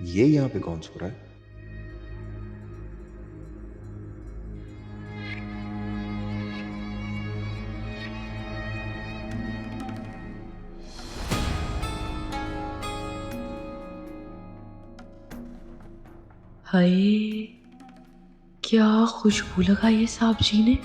ये यहाँ पे कौन सो रहा है? हाय, क्या खुशबू लगाई है साहब जी ने।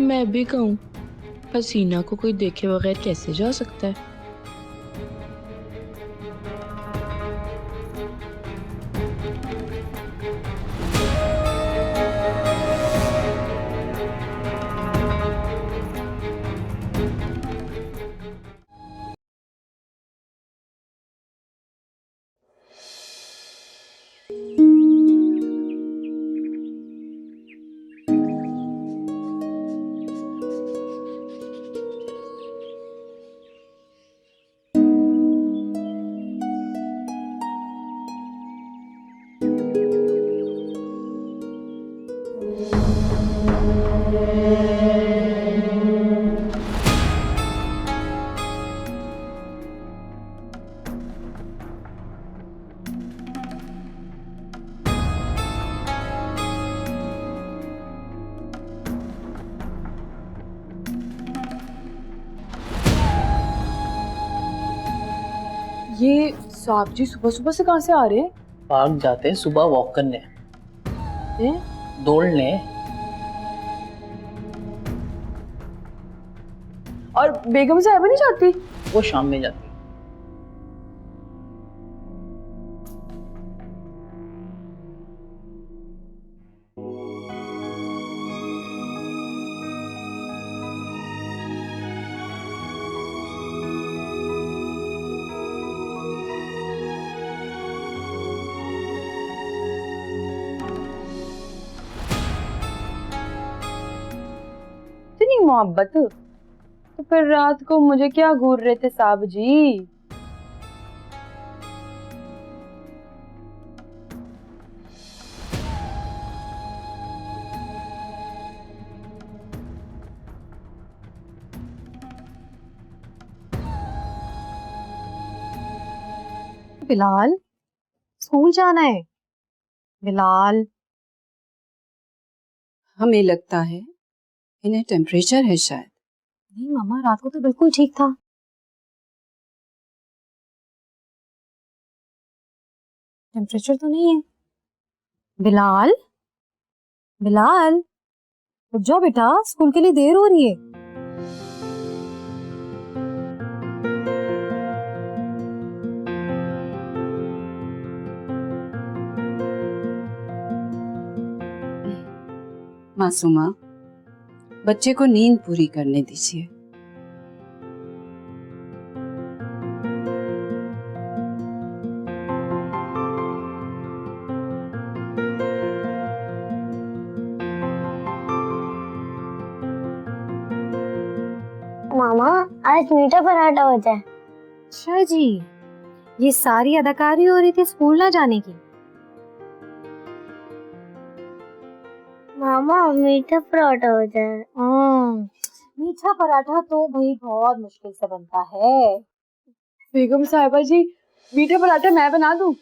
मैं भी कहूँ, हसीना को कोई देखे बगैर कैसे जा सकता है। ये साहब जी सुबह सुबह से कहाँ से आ रहे हैं? पार्क जाते हैं सुबह वॉक करने, दौड़ने। और बेगम साहिबा नहीं जाती? वो शाम में जाती है। इतनी मोहब्बत तो फिर रात को मुझे क्या घूर रहे थे साहब जी? बिलाल, स्कूल जाना है। बिलाल, हमें लगता है इन्हें टेम्परेचर है शायद। नहीं मम्मा, रात को तो बिल्कुल ठीक था। टेम्परेचर तो नहीं है। बिलाल, बिलाल, उठ जाओ बेटा, स्कूल के लिए देर हो रही है। मासूमा, बच्चे को नींद पूरी करने दीजिए। मामा, आज मीठा पराठा होता है। अच्छा जी, ये सारी अदाकारी हो रही थी स्कूल ना जाने की। मामा, मीठा पराठा होता है। मीठा पराठा तो भाई बहुत मुश्किल से बनता है। बेगम साहिबा जी, मीठा पराठा मैं बना दूं?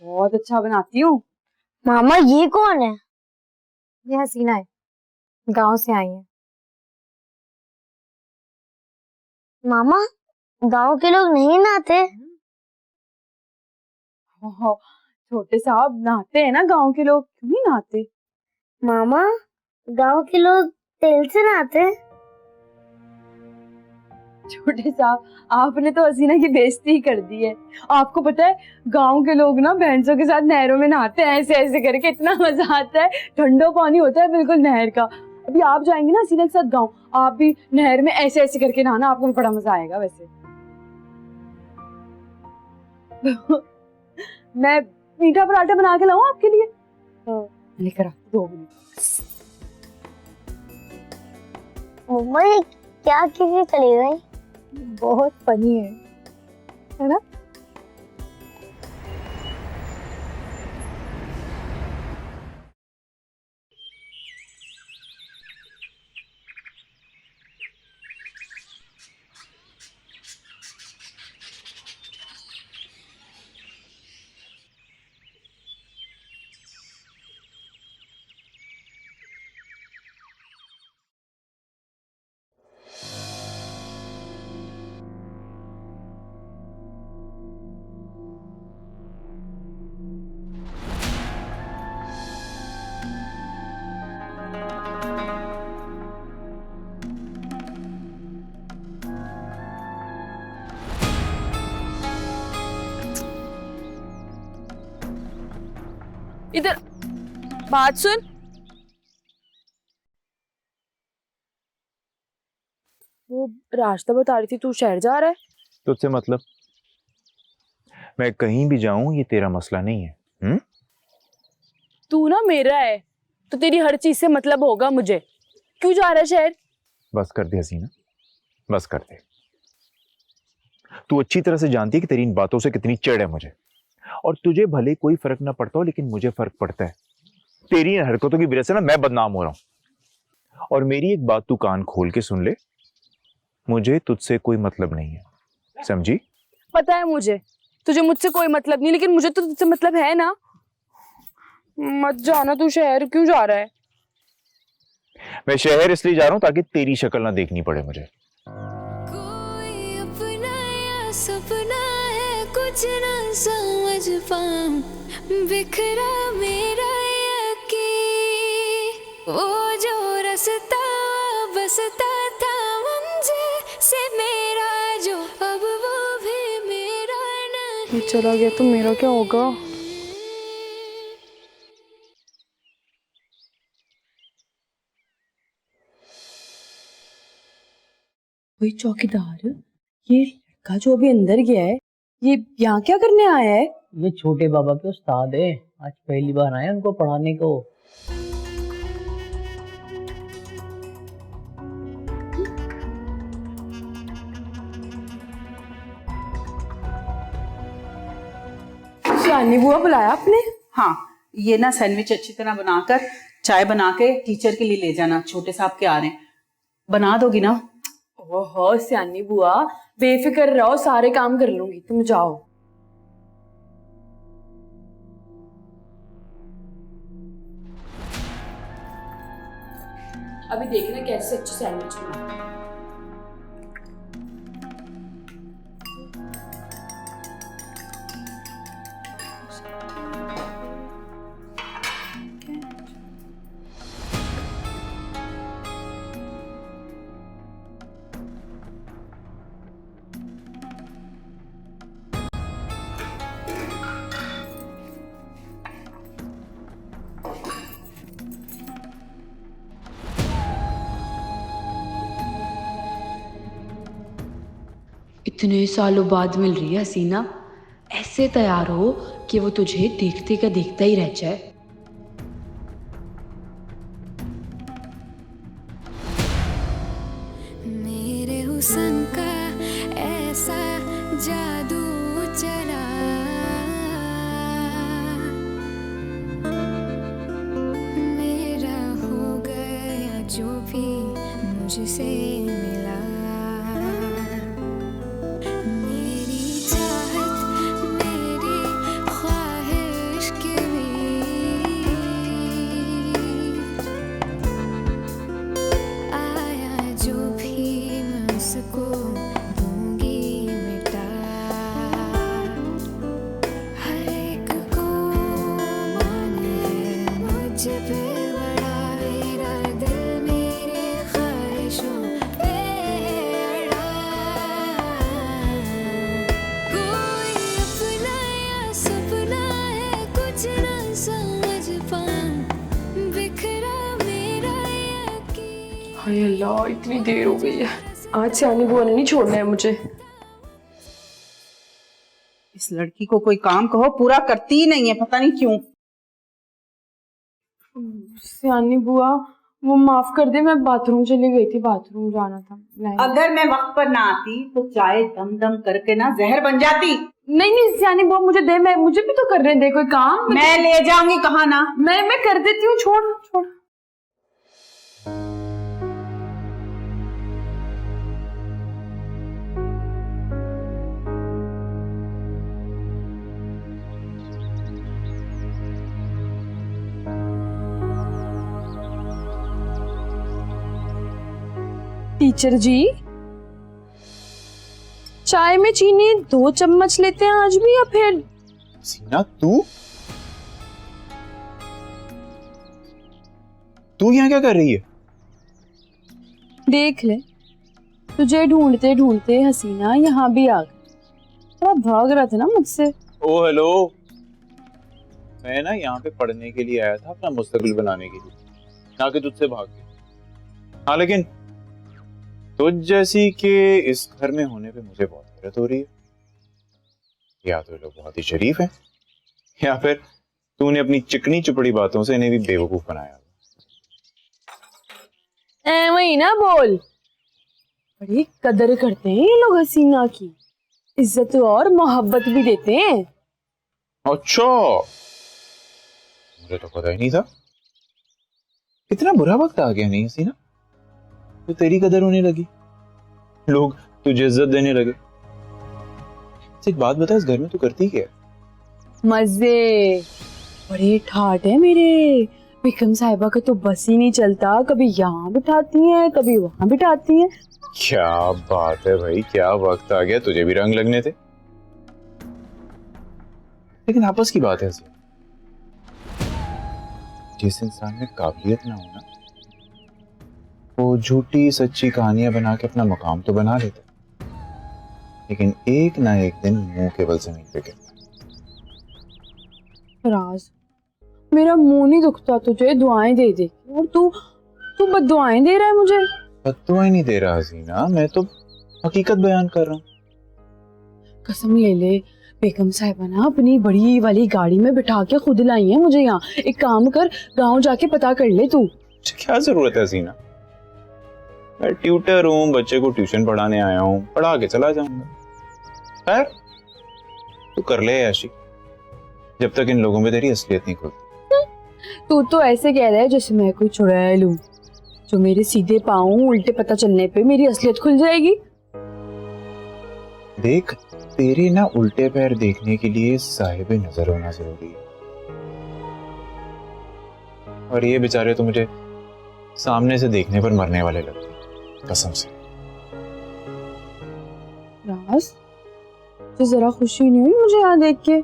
बहुत अच्छा बनाती हूँ। मामा, ये कौन है? ये हसीना है, गांव से आई है। मामा, गांव के लोग नहीं नहाते? छोटे साहब, नहाते हैं ना गांव के लोग, क्यों नहीं नहाते? मामा, गांव के लोग तेल से नहाते? छोटे साहब, आपने तो हसीना की बेइज्जती ही कर दी है। आपको पता है गांव के लोग ना भैंसों के साथ नहरों में नहाते हैं ऐसे ऐसे करके, इतना मजा आता है, ठंडा पानी होता है बिल्कुल नहर का। अभी आप जाएंगे ना हसीना के साथ गाँव, आप भी नहर में ऐसे ऐसे करके नहाना, आपको बड़ा मजा आएगा। वैसे मैं मीठा पराठा बना के लाऊं आपके लिए? लेकर आ 2 मिनट। मम्मा ये क्या किसी चली गई? बहुत फनी है ना? इधर बात सुन। वो रास्ता बता रही थी, तू शहर जा रहा है? तुझसे मतलब? मैं कहीं भी जाऊं ये तेरा मसला नहीं है। तू ना मेरा है तो तेरी हर चीज से मतलब होगा मुझे। क्यों जा रहा है शहर? बस कर दे हसीना, बस कर दे। तू अच्छी तरह से जानती है कि तेरी इन बातों से कितनी चिढ़ है मुझे, और तुझे भले कोई फर्क ना पड़ता हो लेकिन मुझे फर्क पड़ता है। तेरी इन हरकतों की वजह से ना मैं बदनाम हो रहा हूं। और मेरी एक बात तू कान खोल के सुन ले, मुझे तुझसे कोई मतलब नहीं है, समझी? पता है मुझे तुझे मुझसे कोई मतलब नहीं, लेकिन मुझे तो तुझसे मतलब है ना। मत जाना तू शहर, क्यों जा रहा है? मैं शहर इसलिए जा रहा हूं ताकि तेरी शक्ल ना देखनी पड़े मुझे। कोई अपना या सपना है, कुछ ना समझ पाऊं, बिखरा मेरा यकीन। वो जो रास्ता बसता था मंजिल से मेरा, जो अब वो भी मेरा नहीं। चला गया तो मेरा क्या होगा? वही चौकीदार, ये लड़का जो अभी अंदर गया है, ये यहाँ क्या करने आया है? ये छोटे बाबा के उस्ताद है, आज पहली बार आए उनको पढ़ाने को। शानी बुआ बुलाया आपने? हाँ, ये ना सैंडविच अच्छी तरह बनाकर चाय बना के टीचर के लिए ले जाना, छोटे साहब के आ रहे हैं। बना दोगी ना? ओहो सियानी बुआ, बेफिक्र रहो, सारे काम कर लूंगी, तुम जाओ। अभी देखना कैसे अच्छी सैंडविच बना। इतने सालों बाद मिल रही है हसीना, ऐसे तैयार हो कि वो तुझे देखते का देखता ही रह जाए। मेरे हुस्न का ऐसा जादू चला, मेरा हो गया जो भी मुझसे मिला। मेरी चाहत, मेरी ख्वाहिश के बीच आया जो भी मैं उसको दूंगी मिटा। हर एक को माने मुझ पे बड़ा, मेरा दिल मेरी ख्वाहिशों पे अड़ा। कुछ ना समझ पाऊं बिखरा मेरा यकीन। हाय अल्लाह, इतनी देर हो गई है। आज सियानी बुआ ने नहीं छोड़ना है मुझे। इस लड़की को कोई काम कहो पूरा करती ही नहीं है, पता नहीं क्यों। सियानी बुआ, वो माफ कर दे, मैं बाथरूम चली गई थी, बाथरूम जाना था। अगर मैं वक्त पर ना आती तो चाय दम दम करके ना जहर बन जाती। नहीं नहीं सियानी बुआ, मुझे दे, मैं मुझे भी तो करने दे कोई काम। मैं ले जाऊंगी कहा ना। मैं कर देती हूँ, छोड़ छोड़। टीचर जी, चाय में चीनी 2 चम्मच लेते हैं आज भी, या फिर? सीना, तू यहाँ क्या कर रही है? देख ले, तुझे ढूंढते ढूंढते हसीना यहाँ भी आ गई। थोड़ा भाग रहा था ना मुझसे। ओ हेलो, मैं ना यहाँ पे पढ़ने के लिए आया था, अपना मुस्तकबिल बनाने के लिए, ना कि तुझसे भाग के। हाँ, लेकिन तुझ जैसी के इस घर में होने पे मुझे बहुत हैरत हो रही है। या तो ये लोग बहुत ही शरीफ हैं, या फिर तूने अपनी चिकनी चुपड़ी बातों से इन्हें भी बेवकूफ बनाया। वही ना बोल, बड़ी कदर करते हैं ये लोग हसीना की, इज्जत और मोहब्बत भी देते हैं। अच्छा, मुझे तो पता ही नहीं था। इतना बुरा वक्त आ गया नहीं हसीना, तो तेरी कदर होने लगी, लोग तुझे इज्जत देने लगे। एक बात बता, इस घर में तू करती क्या है? मजे, बड़े ठाट है मेरे। बेगम साहिबा का तो बस ही नहीं चलता, कभी यहाँ बिठाती हैं, कभी वहां बिठाती हैं। क्या बात है भाई, क्या वक्त आ गया, तुझे भी रंग लगने थे। लेकिन आपस की बात है हसीना, जिस इंसान में काबिलियत ना होना, वो झूठी सच्ची कहानियां बना के अपना मकाम तो बना लेता, लेकिन एक ना एक दिन मुंह केवल जमीन पे गिरता। राज, मेरा मुंह नहीं दुखता तुझे दुआएं दे दे, और तू बद्दुआएं दे रहा है मुझे। बद्दुआएं नहीं दे रहा हसीना, मैं तो हकीकत बयान कर रहा हूँ। कसम ले ले, बेगम साहिबा ना अपनी बड़ी वाली गाड़ी में बिठा के खुद लाई है मुझे यहाँ। एक काम कर, गांव जाके पता कर ले तू। क्या जरूरत है हसीना, मैं ट्यूटर हूँ, बच्चे को ट्यूशन पढ़ाने आया हूँ, पढ़ा के चला जाऊंगा। खैर, तू कर ले ऐशी, जब तक इन लोगों में तेरी असलियत नहीं खुलती। तू तो ऐसे कह रहा है जैसे मैं कोई चुड़ैल हूँ, जो मेरे सीधे पाँव उल्टे पता चलने पे मेरी असलियत खुल जाएगी। देख, तेरे ना उल्टे पैर देखने के लिए साहिब नजर होना जरूरी है, और ये बेचारे तो मुझे सामने से देखने पर मरने वाले लगते हैं, कसम से। राज, तो जरा खुशी नहीं हुई मुझे यहाँ देख के?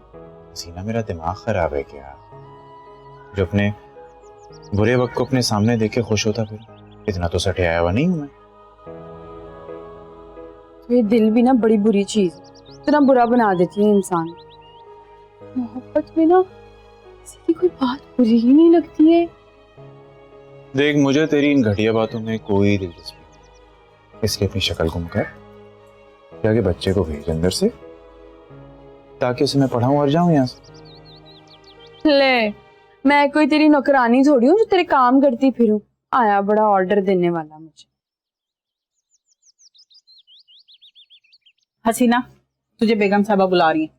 सीना, मेरा दिमाग खराब है क्या? जो अपने बुरे वक्त को अपने सामने देख के खुश होता, फिर इतना तो सटे आया हुआ नहीं हूं मैं। ये दिल भी ना बड़ी बुरी चीज, इतना बुरा बना देती है इंसान। मोहब्बत में ना किसी की कोई बात बुरी ही नहीं लगती है। देख, मुझे तेरी इन घटिया बातों में कोई दिलचस्पी नहीं, इसलिए अपनी शक्ल गुम कर जाके बच्चे को भेज अंदर से, ताकि उसे मैं पढ़ाऊं और जाऊं यहाँ से। ले, मैं कोई तेरी नौकरानी थोड़ी हूँ जो तेरे काम करती फिरूं। आया बड़ा ऑर्डर देने वाला मुझे। हसीना, तुझे बेगम साहबा बुला रही है।